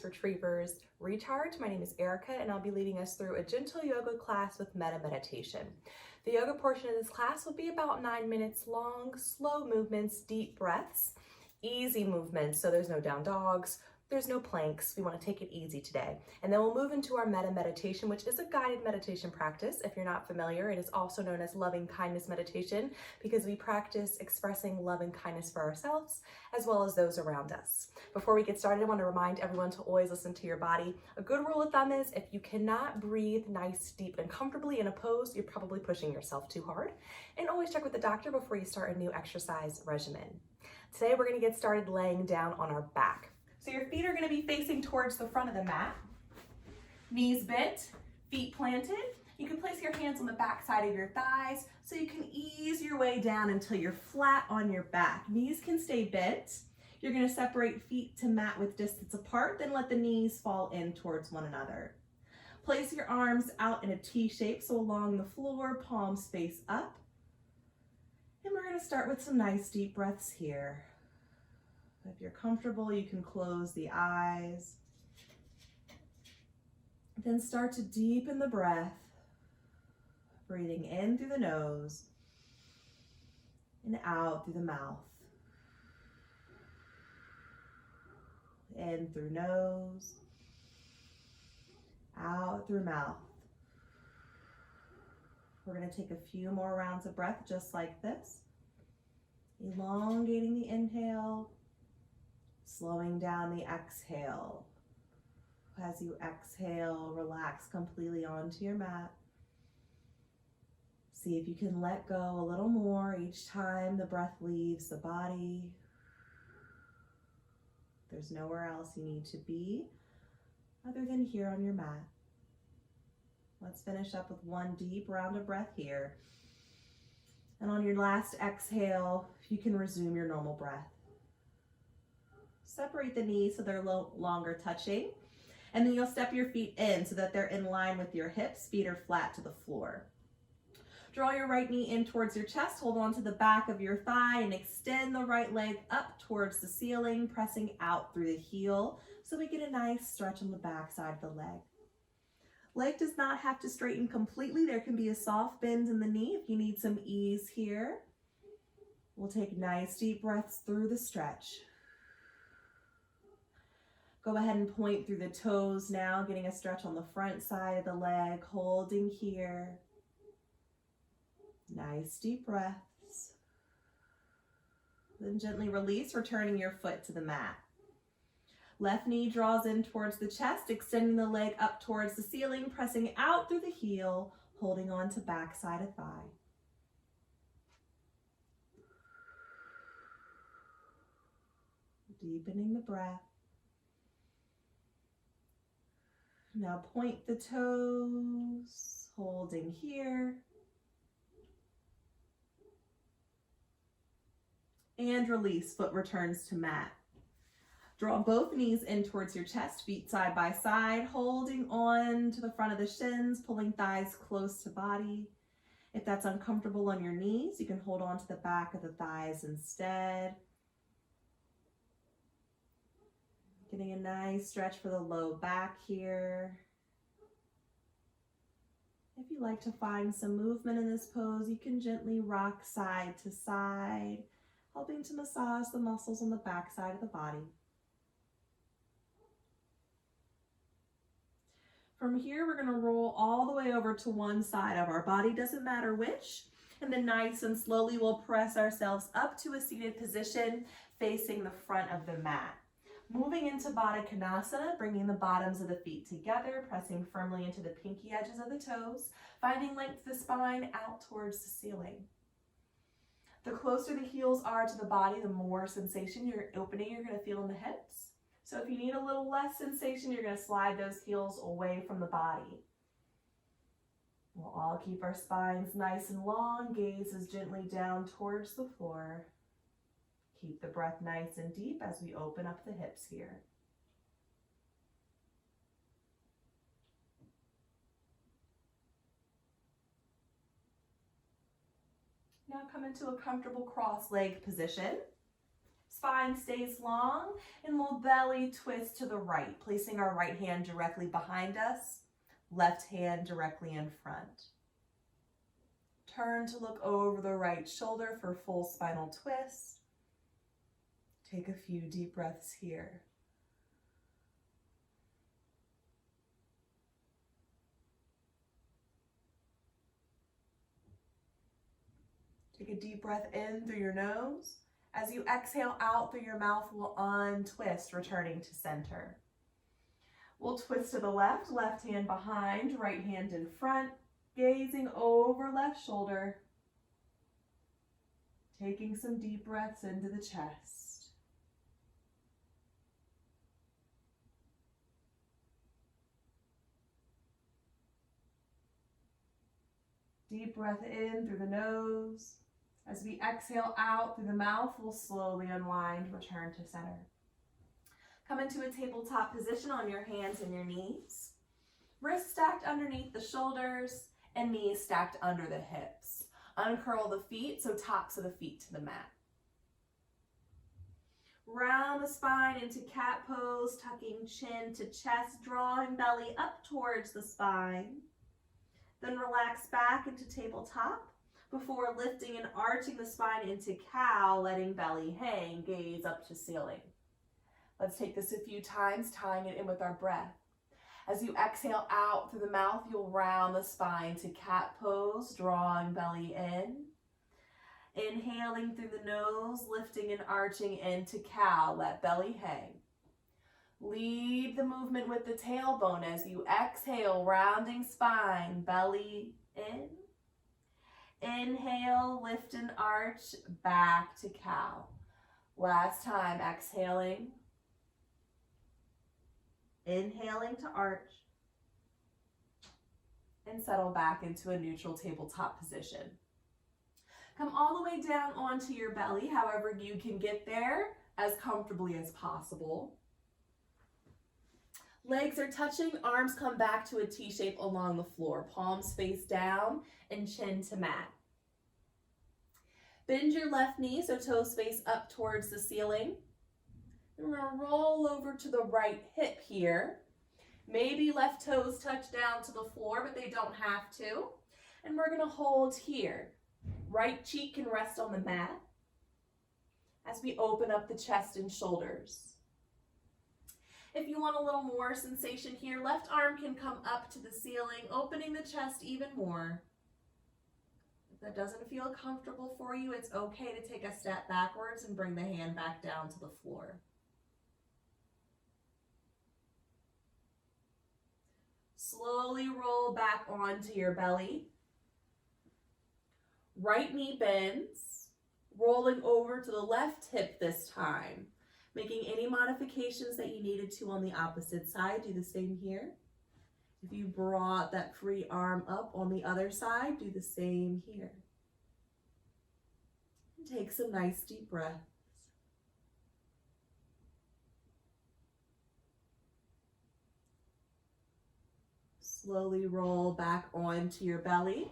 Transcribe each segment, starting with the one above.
Retrievers Recharge. My name is Erica and I'll be leading us through a gentle yoga class with Metta meditation. The yoga portion of this class will be about 9 minutes long, slow movements, deep breaths, easy movements, so there's no down dogs, there's no planks. We want to take it easy today. And then we'll move into our Metta meditation, which is a guided meditation practice. If you're not familiar, it is also known as loving kindness meditation because we practice expressing love and kindness for ourselves as well as those around us. Before we get started, I want to remind everyone to always listen to your body. A good rule of thumb is if you cannot breathe nice, deep, and comfortably in a pose, you're probably pushing yourself too hard. And always check with the doctor before you start a new exercise regimen. Today, we're going to get started laying down on our back. So your feet are going to be facing towards the front of the mat, knees bent, feet planted. You can place your hands on the back side of your thighs so you can ease your way down until you're flat on your back. Knees can stay bent. You're going to separate feet to mat with distance apart, then let the knees fall in towards one another. Place your arms out in a T shape, so along the floor, palms face up. And we're going to start with some nice deep breaths here. If you're comfortable, you can close the eyes. Then start to deepen the breath, breathing in through the nose and out through the mouth. In through nose, out through mouth. We're going to take a few more rounds of breath just like this. Elongating the inhale. Slowing down the exhale. As you exhale, relax completely onto your mat. See if you can let go a little more each time the breath leaves the body. There's nowhere else you need to be other than here on your mat. Let's finish up with one deep round of breath here. And on your last exhale, you can resume your normal breath. Separate the knees so they're no longer touching. And then you'll step your feet in so that they're in line with your hips. Feet are flat to the floor. Draw your right knee in towards your chest. Hold on to the back of your thigh and extend the right leg up towards the ceiling, pressing out through the heel so we get a nice stretch on the back side of the leg. Leg does not have to straighten completely. There can be a soft bend in the knee if you need some ease here. We'll take nice deep breaths through the stretch. Go ahead and point through the toes now, getting a stretch on the front side of the leg, holding here. Nice deep breaths. Then gently release, returning your foot to the mat. Left knee draws in towards the chest, extending the leg up towards the ceiling, pressing out through the heel, holding on to back side of thigh. Deepening the breath. Now point the toes, holding here. And release, foot returns to mat. Draw both knees in towards your chest, feet side by side, holding on to the front of the shins, pulling thighs close to body. If that's uncomfortable on your knees, you can hold on to the back of the thighs instead. Getting a nice stretch for the low back here. If you like to find some movement in this pose, you can gently rock side to side, helping to massage the muscles on the back side of the body. From here, we're going to roll all the way over to one side of our body, doesn't matter which. And then nice and slowly we'll press ourselves up to a seated position facing the front of the mat. Moving into Baddha Konasana, bringing the bottoms of the feet together, pressing firmly into the pinky edges of the toes, finding length of the spine out towards the ceiling. The closer the heels are to the body, the more sensation you're going to feel in the hips. So if you need a little less sensation, you're going to slide those heels away from the body. We'll all keep our spines nice and long, gazes gently down towards the floor. Keep the breath nice and deep as we open up the hips here. Now come into a comfortable cross-legged position. Spine stays long, and we'll belly twist to the right, placing our right hand directly behind us, left hand directly in front. Turn to look over the right shoulder for full spinal twist. Take a few deep breaths here. Take a deep breath in through your nose. As you exhale out through your mouth, we'll untwist, returning to center. We'll twist to the left, left hand behind, right hand in front, gazing over left shoulder. Taking some deep breaths into the chest. Deep breath in through the nose. As we exhale out through the mouth, we'll slowly unwind, return to center. Come into a tabletop position on your hands and your knees. Wrists stacked underneath the shoulders and knees stacked under the hips. Uncurl the feet, so tops of the feet to the mat. Round the spine into cat pose, tucking chin to chest, drawing belly up towards the spine. Then relax back into tabletop before lifting and arching the spine into cow, letting belly hang, gaze up to ceiling. Let's take this a few times, tying it in with our breath. As you exhale out through the mouth, you'll round the spine to cat pose, drawing belly in. Inhaling through the nose, lifting and arching into cow, let belly hang. Lead the movement with the tailbone as you exhale, rounding spine, belly in. Inhale, lift and arch, back to cow. Last time, exhaling. Inhaling to arch. And settle back into a neutral tabletop position. Come all the way down onto your belly, however you can get there, as comfortably as possible. Legs are touching, arms come back to a T shape along the floor, palms face down and chin to mat. Bend your left knee so toes face up towards the ceiling. And we're gonna roll over to the right hip here. Maybe left toes touch down to the floor, but they don't have to. And we're gonna hold here. Right cheek can rest on the mat as we open up the chest and shoulders. If you want a little more sensation here, left arm can come up to the ceiling, opening the chest even more. If that doesn't feel comfortable for you, it's okay to take a step backwards and bring the hand back down to the floor. Slowly roll back onto your belly. Right knee bends, rolling over to the left hip this time. Making any modifications that you needed to on the opposite side, do the same here. If you brought that free arm up on the other side, do the same here. And take some nice deep breaths. Slowly roll back onto your belly.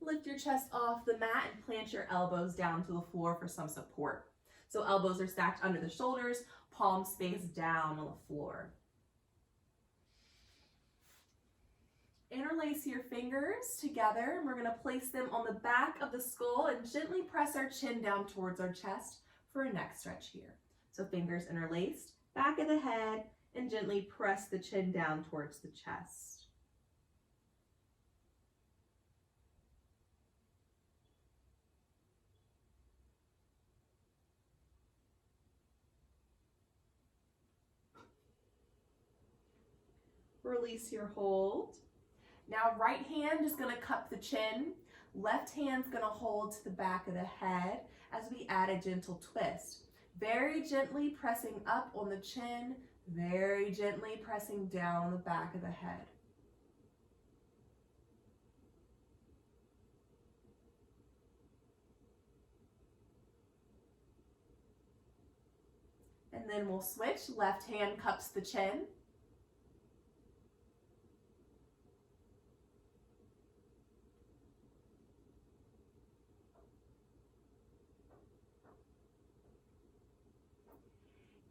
Lift your chest off the mat and plant your elbows down to the floor for some support. So elbows are stacked under the shoulders, palms face down on the floor. Interlace your fingers together, and we're going to place them on the back of the skull and gently press our chin down towards our chest for a neck stretch here. So fingers interlaced, back of the head, and gently press the chin down towards the chest. Release your hold. Now right hand is going to cup the chin. Left hand's going to hold to the back of the head as we add a gentle twist. Very gently pressing up on the chin, very gently pressing down on the back of the head. And then we'll switch. Left hand cups the chin.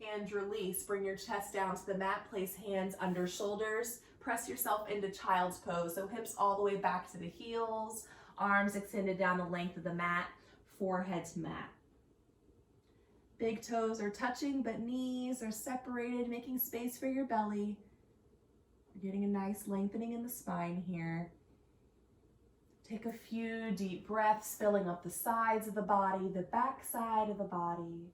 And release. Bring your chest down to the mat. Place hands under shoulders. Press yourself into child's pose. So hips all the way back to the heels. Arms extended down the length of the mat. Forehead to mat. Big toes are touching, but knees are separated, making space for your belly. You're getting a nice lengthening in the spine here. Take a few deep breaths, filling up the sides of the body, the back side of the body.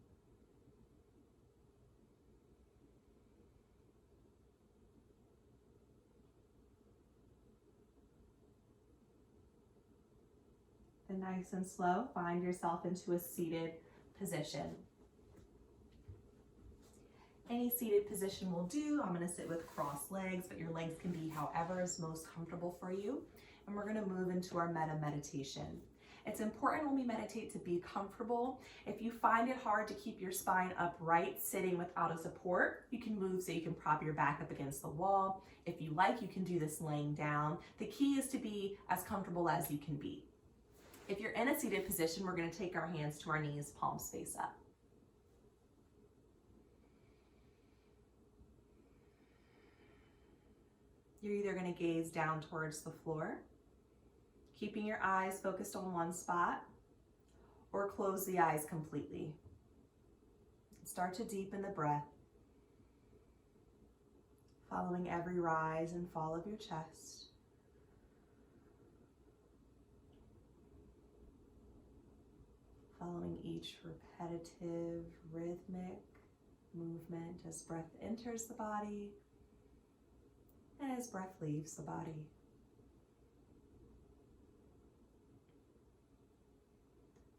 Then nice and slow, find yourself into a seated position. Any seated position will do. I'm going to sit with crossed legs, but your legs can be however is most comfortable for you. And we're going to move into our Metta meditation. It's important when we meditate to be comfortable. If you find it hard to keep your spine upright, sitting without a support, you can move so you can prop your back up against the wall. If you like, you can do this laying down. The key is to be as comfortable as you can be. If you're in a seated position, we're going to take our hands to our knees, palms face up. You're either going to gaze down towards the floor, keeping your eyes focused on one spot, or close the eyes completely. Start to deepen the breath, following every rise and fall of your chest. Following each repetitive, rhythmic movement as breath enters the body and as breath leaves the body.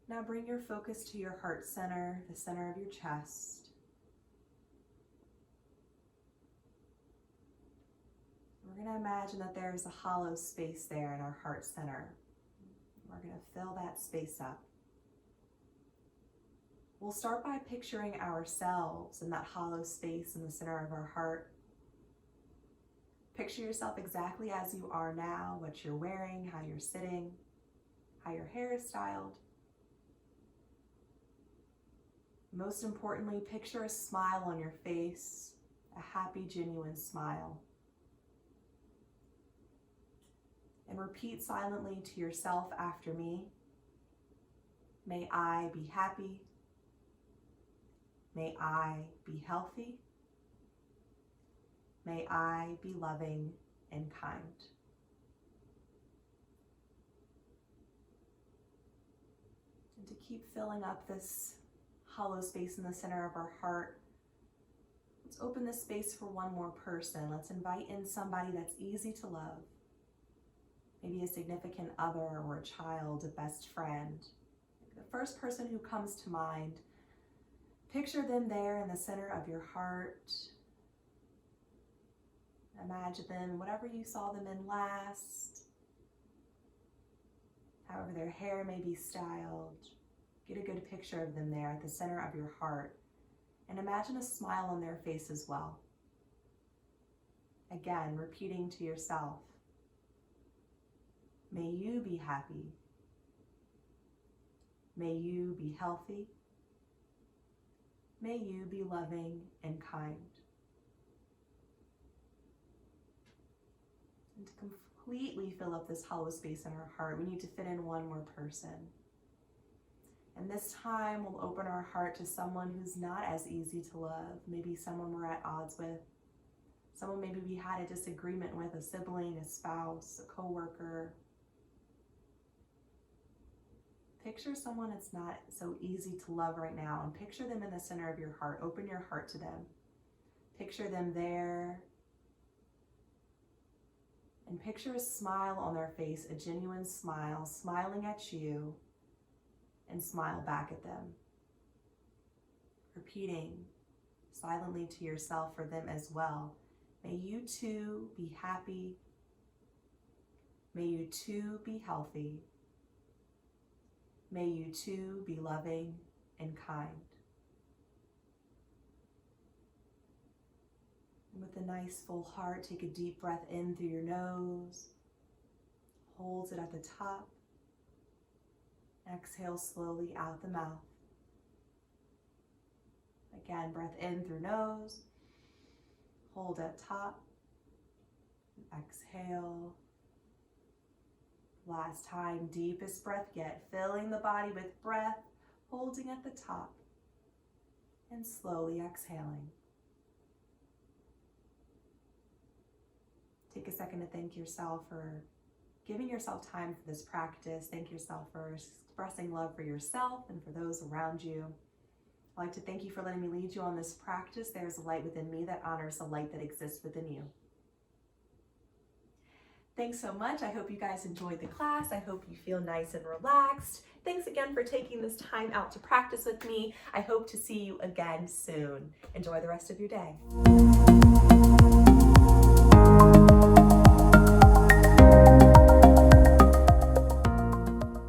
Now bring your focus to your heart center, the center of your chest. We're going to imagine that there is a hollow space there in our heart center. We're going to fill that space up. We'll start by picturing ourselves in that hollow space in the center of our heart. Picture yourself exactly as you are now, what you're wearing, how you're sitting, how your hair is styled. Most importantly, picture a smile on your face, a happy, genuine smile. And repeat silently to yourself after me. May I be happy. May I be healthy. May I be loving and kind. And to keep filling up this hollow space in the center of our heart, let's open this space for one more person. Let's invite in somebody that's easy to love. Maybe a significant other or a child, a best friend. The first person who comes to mind, picture them there in the center of your heart. Imagine them, whatever you saw them in last, however their hair may be styled. Get a good picture of them there at the center of your heart. And imagine a smile on their face as well. Again, repeating to yourself, may you be happy. May you be healthy. May you be loving and kind. And to completely fill up this hollow space in our heart, we need to fit in one more person. And this time we'll open our heart to someone who's not as easy to love. Maybe someone we're at odds with. Someone maybe we had a disagreement with, a sibling, a spouse, a coworker. Picture someone that's not so easy to love right now, and picture them in the center of your heart. Open your heart to them. Picture them there. And picture a smile on their face, a genuine smile, smiling at you, and smile back at them. Repeating silently to yourself for them as well. May you too be happy. May you too be healthy. May you too be loving and kind. And with a nice full heart, take a deep breath in through your nose. Hold it at the top. Exhale slowly out the mouth. Again, breath in through nose. Hold at top. Exhale. Last time, deepest breath yet. Filling the body with breath, holding at the top. And slowly exhaling. Take a second to thank yourself for giving yourself time for this practice. Thank yourself for expressing love for yourself and for those around you. I'd like to thank you for letting me lead you on this practice. There's a light within me that honors the light that exists within you. Thanks so much. I hope you guys enjoyed the class. I hope you feel nice and relaxed. Thanks again for taking this time out to practice with me. I hope to see you again soon. Enjoy the rest of your day.